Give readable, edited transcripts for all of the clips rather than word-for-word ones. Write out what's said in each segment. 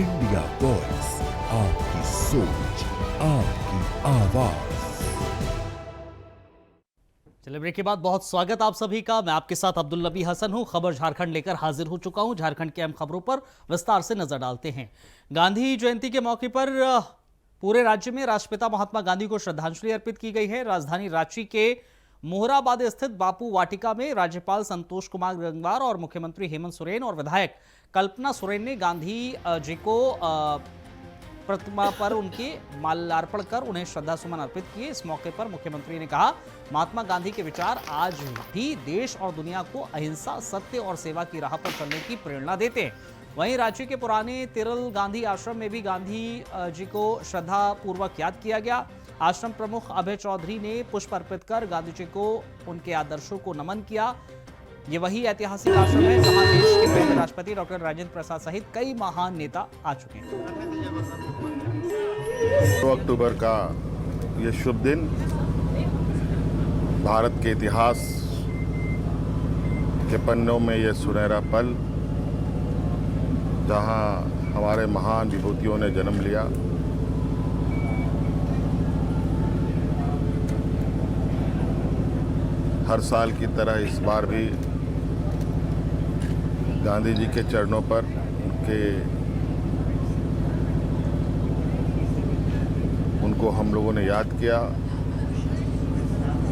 India voice, आपकी सोच, आपकी आवाज। चलिए ब्रेक के बाद बहुत स्वागत आप सभी का। मैं आपके साथ अब्दुल नबी हसन हूं। खबर झारखंड लेकर हाजिर हो चुका हूं। झारखंड की अहम खबरों पर विस्तार से नजर डालते हैं। गांधी जयंती के मौके पर पूरे राज्य में राष्ट्रपिता महात्मा गांधी को श्रद्धांजलि अर्पित की गई है। राजधानी रांची के मोहराबाद स्थित बापू वाटिका में राज्यपाल संतोष कुमार गंगवार और मुख्यमंत्री हेमंत सोरेन और विधायक कल्पना सोरेन ने गांधी जी को प्रतिमा पर उनके माल्यार्पण कर उन्हें श्रद्धा सुमन अर्पित किए। इस मौके पर मुख्यमंत्री ने कहा, महात्मा गांधी के विचार आज भी देश और दुनिया को अहिंसा, सत्य और सेवा की राह पर चलने की प्रेरणा देते हैं। वहीं रांची के पुराने तिरल गांधी आश्रम में भी गांधी जी को श्रद्धा पूर्वक याद किया गया। आश्रम प्रमुख अभय चौधरी ने पुष्प अर्पित कर गांधी जी को उनके आदर्शों को नमन किया। ये वही ऐतिहासिक आश्रम है जहां देश के पहले राष्ट्रपति डॉक्टर राजेंद्र प्रसाद सहित कई महान नेता आ चुके हैं। 2 अक्टूबर का ये शुभ दिन भारत के इतिहास के पन्नों में ये सुनहरा पल, जहां हमारे महान विभूतियों ने जन्म लिया। हर साल की तरह इस बार भी गांधी जी के चरणों पर उनको हम लोगों ने याद किया।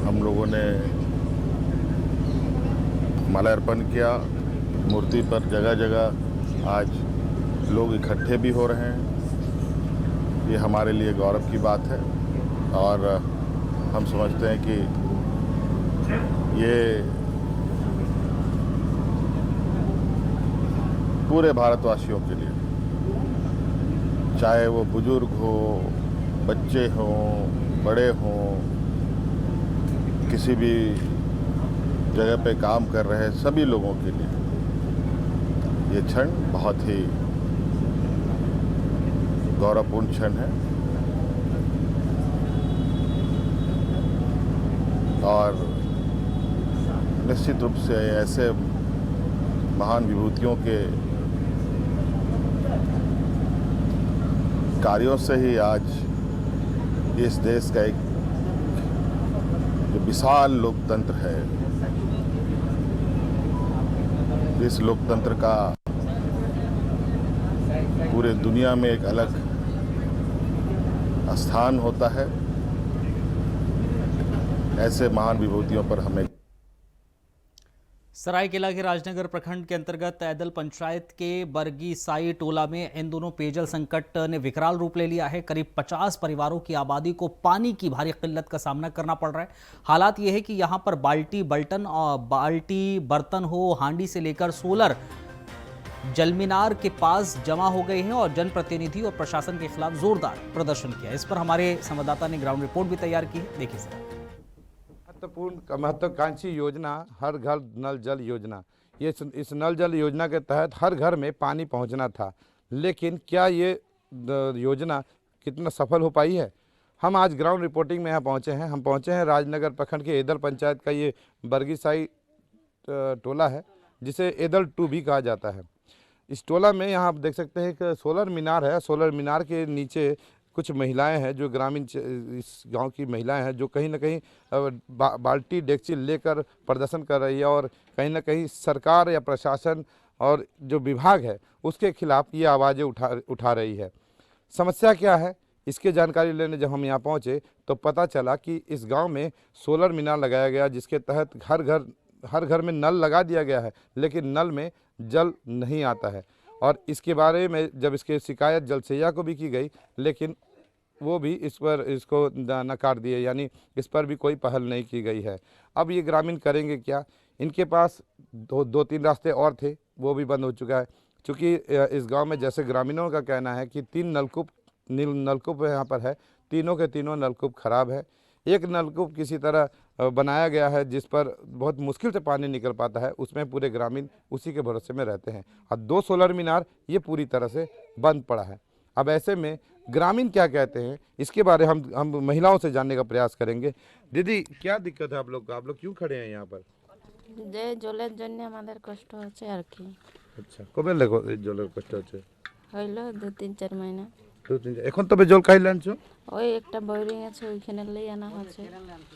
हम लोगों ने माल्यार्पण किया। मूर्ति पर जगह जगह आज लोग इकट्ठे भी हो रहे हैं। ये हमारे लिए गौरव की बात है और हम समझते हैं कि ये पूरे भारतवासियों के लिए, चाहे वो बुजुर्ग हो, बच्चे हों, बड़े हों, किसी भी जगह पे काम कर रहे सभी लोगों के लिए ये क्षण बहुत ही गौरवपूर्ण क्षण है। और निश्चित रूप से ऐसे महान विभूतियों के कार्यों से ही आज इस देश का एक जो विशाल लोकतंत्र है, इस लोकतंत्र का पूरे दुनिया में एक अलग स्थान होता है। ऐसे महान विभूतियों पर हमें। सरायकेला के राजनगर प्रखंड के अंतर्गत ऐदल पंचायत के बरगी साई टोला में इन दोनों पेयजल संकट ने विकराल रूप ले लिया है। करीब 50 परिवारों की आबादी को पानी की भारी किल्लत का सामना करना पड़ रहा है। हालात ये है कि यहाँ पर बाल्टी बर्तन हो, हांडी से लेकर सोलर जलमीनार के पास जमा हो गए हैं और जनप्रतिनिधि और प्रशासन के खिलाफ जोरदार प्रदर्शन किया। इस पर हमारे संवाददाता ने ग्राउंड रिपोर्ट भी तैयार की है, देखिए जरा। महत्वाकांक्षी योजना हर घर नल जल योजना, ये इस नल जल योजना के तहत हर घर में पानी पहुंचना था, लेकिन क्या ये योजना कितना सफल हो पाई है? हम आज ग्राउंड रिपोर्टिंग में यहाँ पहुँचे हैं। हम पहुँचे हैं राजनगर प्रखंड के ऐदल पंचायत का ये बरगीसाई टोला है, जिसे ऐदल 2 भी कहा जाता है। इस टोला में यहाँ आप देख सकते हैं कि सोलर मीनार है। सोलर मीनार के नीचे कुछ महिलाएं हैं जो ग्रामीण इस गांव की महिलाएं हैं, जो कहीं ना कहीं बाल्टी डेगची लेकर प्रदर्शन कर रही है और कहीं ना कहीं सरकार या प्रशासन और जो विभाग है उसके खिलाफ ये आवाज़ें उठा रही है। समस्या क्या है, इसकी जानकारी लेने जब हम यहाँ पहुँचे तो पता चला कि इस गांव में सोलर मीनार लगाया गया, जिसके तहत हर घर में नल लगा दिया गया है, लेकिन नल में जल नहीं आता है। और इसके बारे में जब इसकी शिकायत जल सैया को भी की गई, लेकिन वो भी इसको नकार दिए, यानी इस पर भी कोई पहल नहीं की गई है। अब ये ग्रामीण करेंगे क्या? इनके पास 2-3 रास्ते और थे, वो भी बंद हो चुका है। क्योंकि इस गांव में जैसे ग्रामीणों का कहना है कि 3 नलकूप यहाँ पर है, तीनों के तीनों नलकूप खराब है। एक नलकूप किसी तरह बनाया गया है जिस पर बहुत मुश्किल से पानी निकल पाता है, उसमें पूरे ग्रामीण उसी के भरोसे में रहते हैं। और 2 सोलर मीनार ये पूरी तरह से बंद पड़ा है। अब ऐसे में ग्रामीण क्या कहते हैं, इसके बारे हम महिलाओं से जानने का प्रयास करेंगे। दीदी, क्या दिक्कत है आप लोग क्यों खड़े हैं यहाँ पर? যে জলের জন্য আমাদের কষ্ট হচ্ছে আর কি। আচ্ছা, কবে লেগো এই জলের কষ্ট হচ্ছে? হইল 2-3-4 মাইনা। এখন তবে জল খাইলে আনছো? ওই একটা বোরিং আছে ওইখানে লই আনা হচ্ছে।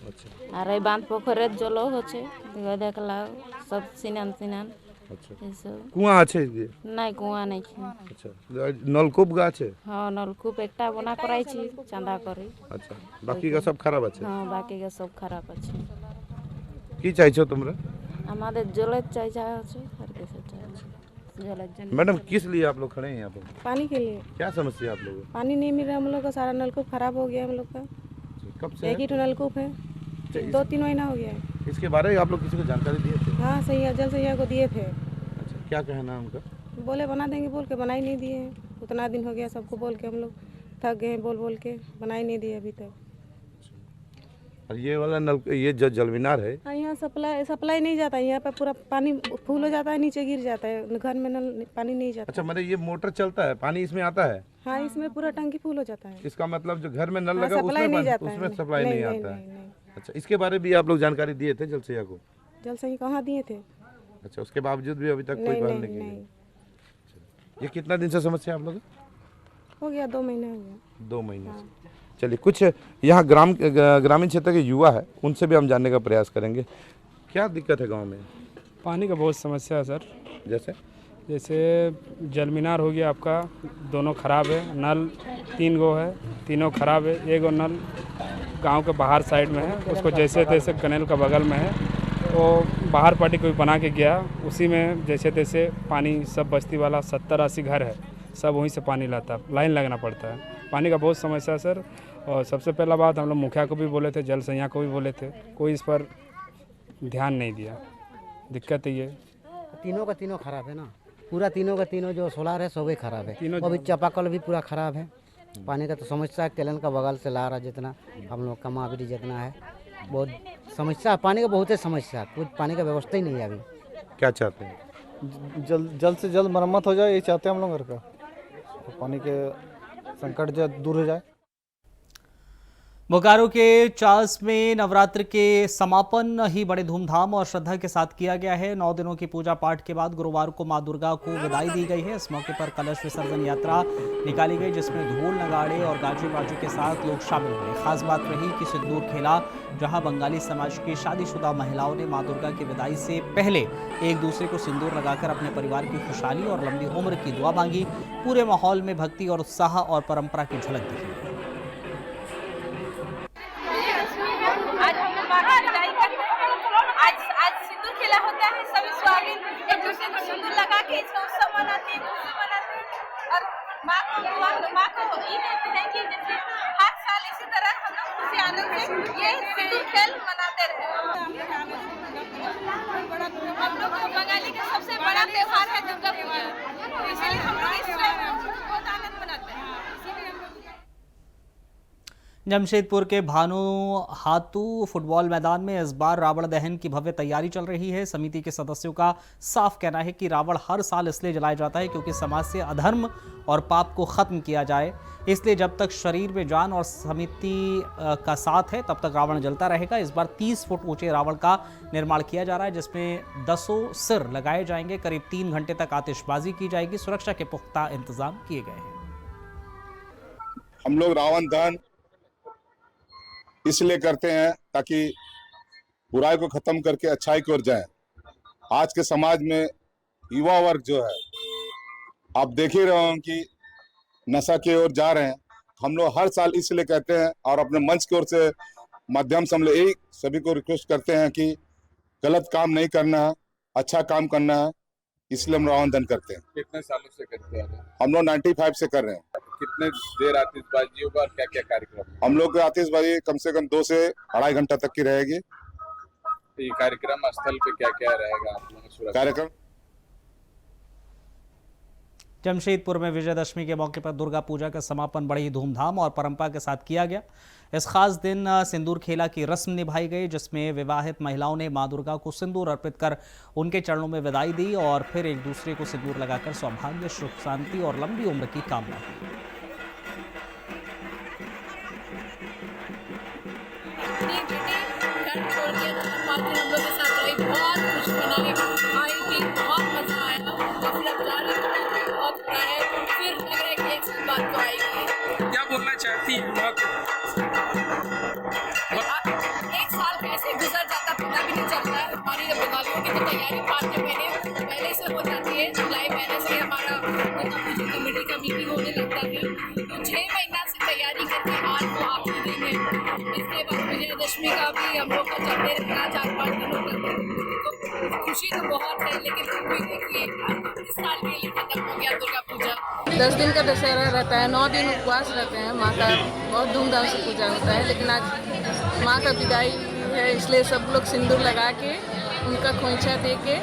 আচ্ছা আর এই বাঁধ পুকুরের জলও হচ্ছে দেখলা সব সিনান আচ্ছা। এইসব। কুয়া আছে এদিকে? নাই কুয়া নাই। আচ্ছা নলকূপ গা আছে? হ্যাঁ নলকূপ একটা বনা করাইছি চাঁদা করে। আচ্ছা বাকি গা সব খারাপ আছে? হ্যাঁ বাকি সব খারাপ আছে। কি চাইছো তোমরা? আমাদের জলের চাই যা আছে আর কিছু চাই जलेर जन। मैडम किस लिए आप लोग खड़े हैं यहाँ पे? पानी के लिए। क्या समस्या है आप लोगों को? पानी नहीं मिल रहा हम लोग का, सारा नलकूप खराब हो गया हम लोग का। कब से एक ही तो नलकूप है, 2-3 महीना हो गया है। इसके बारे में आप लोग किसी को जानकारी दिए थे? हाँ सही है, जल सैया को दिए थे। अच्छा क्या कहना है उनका? बोले बना देंगे बोल के बना ही नहीं दिए। उतना दिन हो गया सबको बोल के, हम लोग थक गए बोल के, बना ही नहीं दिए अभी तक। और ये वाला नल ये जो जल मीनार है यहाँ सप्लाई नहीं जाता है, यहाँ पे पूरा पानी फूल हो जाता है, नीचे गिर जाता है, घर में नल पानी नहीं जाता। अच्छा मतलब ये मोटर चलता है, पानी इसमें आता है? हाँ इसमें पूरा टंकी फूल हो जाता है। इसका मतलब जो घर में नल लगा सप्लाई नहीं जाता है, उसमें सप्लाई नहीं आता है। नहीं। अच्छा इसके बारे में भी आप लोग जानकारी दिए थे जल सैया को? जल सही कहाँ दिए थे? अच्छा उसके बावजूद भी अभी तक कोई पहल नहीं की? ये कितना दिन से समस्या आप लोग? हो गया 2 महीने हो गया। 2 महीने से। चलिए कुछ यहाँ ग्रामीण क्षेत्र के युवा है, उनसे भी हम जानने का प्रयास करेंगे। क्या दिक्कत है गांव में? पानी का बहुत समस्या है सर। जैसे जल मीनार हो गया आपका, दोनों ख़राब है। नल 3 गो है, तीनों ख़राब है। एक गो नल गांव के बाहर साइड में है, उसको जैसे तैसे कनेल का बगल में है, वो बाहर पार्टी कोई बना के गया, उसी में जैसे तैसे पानी सब बस्ती वाला 70-80 घर है, सब वहीं से पानी लाता है, लाइन लगना पड़ता है। पानी का बहुत समस्या है सर। और सबसे पहला बात हम लोग मुखिया को भी बोले थे, जल सैया को भी बोले थे, कोई इस पर ध्यान नहीं दिया। दिक्कत है ये तीनों का तीनों खराब है ना, पूरा तीनों का तीनों जो सोलार है सब ही खराब है। अभी चापाकल भी पूरा खराब है। पानी का तो समस्या है, केलन का बगल से ला रहा जितना हम लोग का मावरी जितना है, बहुत समस्या है। पानी का बहुत ही समस्या है, कुछ पानी का व्यवस्था ही नहीं है अभी। क्या चाहते हैं? जल्द से जल्द मरम्मत हो जाए, ये चाहते हैं हम लोग घर का, तो पानी के संकट जो दूर हो जाए। बोकारो के चार्ल्स में नवरात्र के समापन ही बड़े धूमधाम और श्रद्धा के साथ किया गया है। 9 दिनों की पूजा पाठ के बाद गुरुवार को मां दुर्गा को विदाई दी गई है। इस मौके पर कलश विसर्जन यात्रा निकाली गई, जिसमें ढोल नगाड़े और गाजे बाजे के साथ लोग शामिल हुए। खास बात रही कि सिंदूर खेला, जहां बंगाली समाज की शादीशुदा महिलाओं ने मां दुर्गा की विदाई से पहले एक दूसरे को सिंदूर लगाकर अपने परिवार की खुशहाली और लंबी उम्र की दुआ मांगी। पूरे माहौल में भक्ति और उत्साह और परंपरा की झलक दिखी। आज सिंदूर खेला होता है, सभी स्वागत एक दूसरे को सिंदूर लगा के इसका उत्सव मनाते हैं, और माँ को ये कहते हैं कि जैसे हर साल इसी तरह हम लोग खुशी आनंद से ये सिंदूर खेल मनाते रहे। हम लोग बंगाली का सबसे बड़ा त्योहार है दुर्गा पूजा, इसलिए हम लोग इस बहुत आनंद मनाते हैं। जमशेदपुर के भानु हातू फुटबॉल मैदान में इस बार रावण दहन की भव्य तैयारी चल रही है। समिति के सदस्यों का साफ कहना है कि रावण हर साल इसलिए जलाया जाता है क्योंकि समाज से अधर्म और पाप को खत्म किया जाए, इसलिए जब तक शरीर में जान और समिति का साथ है तब तक रावण जलता रहेगा। इस बार 30 फुट ऊंचे रावण का निर्माण किया जा रहा है, जिसमें 10 सिर लगाए जाएंगे। करीब 3 घंटे तक आतिशबाजी की जाएगी। सुरक्षा के पुख्ता इंतजाम किए गए हैं। हम लोग रावण दहन इसलिए करते हैं ताकि बुराई को खत्म करके अच्छाई की ओर जाए। आज के समाज में युवा वर्ग जो है, आप देख ही रहे हो कि नशा की ओर जा रहे हैं। हम लोग हर साल इसलिए कहते हैं और अपने मंच की ओर से माध्यम से हम लोग यही सभी को रिक्वेस्ट करते हैं कि गलत काम नहीं करना है, अच्छा काम करना है, इसलिए हम रावण दहन करते हैं। कितने सालों से करते हैं? हम लोग 95 से कर रहे हैं। कितने देर आतिशबाजी होगा और क्या क्या कार्यक्रम? हम लोग की आतिशबाजी कम से कम 2 से 2.5 घंटा तक की रहेगी। ये कार्यक्रम स्थल पे क्या क्या रहेगा आप लोगों का कार्यक्रम? जमशेदपुर में विजयदशमी के मौके पर दुर्गा पूजा का समापन बड़ी ही धूमधाम और परंपरा के साथ किया गया। इस खास दिन सिंदूर खेला की रस्म निभाई गई, जिसमें विवाहित महिलाओं ने मां दुर्गा को सिंदूर अर्पित कर उनके चरणों में विदाई दी और फिर एक दूसरे को सिंदूर लगाकर सौभाग्य, सुख, शांति और लंबी उम्र की कामना की। बहुत मजा आया। तो तैयारी 5 महीने पहले से हो जाती है। जुलाई महीने से हमारा दुर्गा पूजा कमेटी का मीटिंग होने लगता है, तो 6 महीना से तैयारी करके आज वो आखिरी दिन है। इसके बाद विजयदशमी का भी हम लोग का चलते रहना 4-5 दिनों तक। तो खुशी तो बहुत है, लेकिन फिर भी देखिए इस साल के लिए खत्म हो गया दुर्गा पूजा। 10 दिन का दशहरा रहता है, 9 दिन उपवास रहते हैं। माँ का बहुत धूमधाम से पूजा होता है, लेकिन आज माँ का विदाई है, इसलिए सब लोग सिंदूर लगा के उनका खोइंछा दे के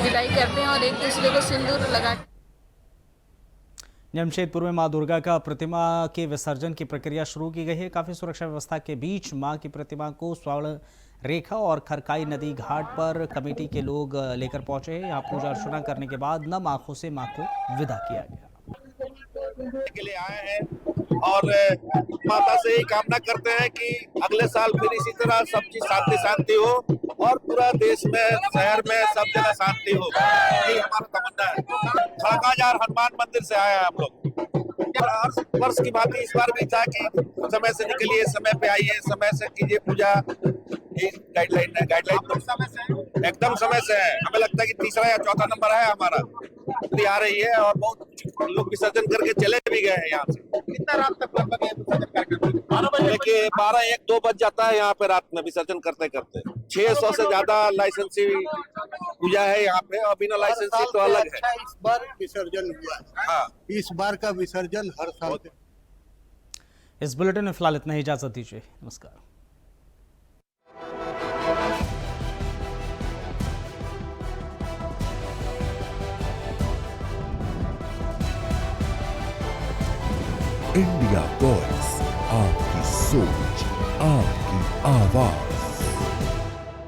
विदाई करते हैं और एक दूसरे को सिंदूर लगा। जमशेदपुर में मां दुर्गा का प्रतिमा के विसर्जन की प्रक्रिया शुरू की गई है। काफ़ी सुरक्षा व्यवस्था के बीच मां की प्रतिमा को स्वर्ण रेखा और खरकाई नदी घाट पर कमेटी के लोग लेकर पहुंचे। यहाँ पूजा अर्चना करने के बाद नम आंखों से मां को विदा किया गया। के लिए आए हैं और माता से ही कामना करते हैं कि अगले साल फिर इसी तरह सब चीज शांति हो और पूरा देश में, शहर में, सब जगह शांति हो। यही हमारा तमन्ना है। खड़काजार हनुमान मंदिर से आए हैं हम लोग। वर्ष की बात इस बार भी था कि समय से निकलिए, समय पे आइए, समय से कीजिए पूजा। गाइडलाइन है, गाइडलाइन एकदम समय से है। हमें लगता है कि तीसरा या चौथा नंबर है हमारा आ रही है और बहुत लोग विसर्जन करके चले भी गए हैं यहाँ से। कितना रात तक लगभग देखिए 12-1-2 बज जाता है यहाँ पे रात में विसर्जन करते करते। 600 से ज्यादा लाइसेंसी पूजा है यहाँ पे और बिना लाइसेंसी तो अलग है। इस बार विसर्जन हुआ है। हाँ, इस बार का विसर्जन हर साल। इस बुलेटिन में फिलहाल इतना ही, इजाजत दीजिए, नमस्कार। इंडिया वॉइस, आपकी सोच, आपकी आवाज।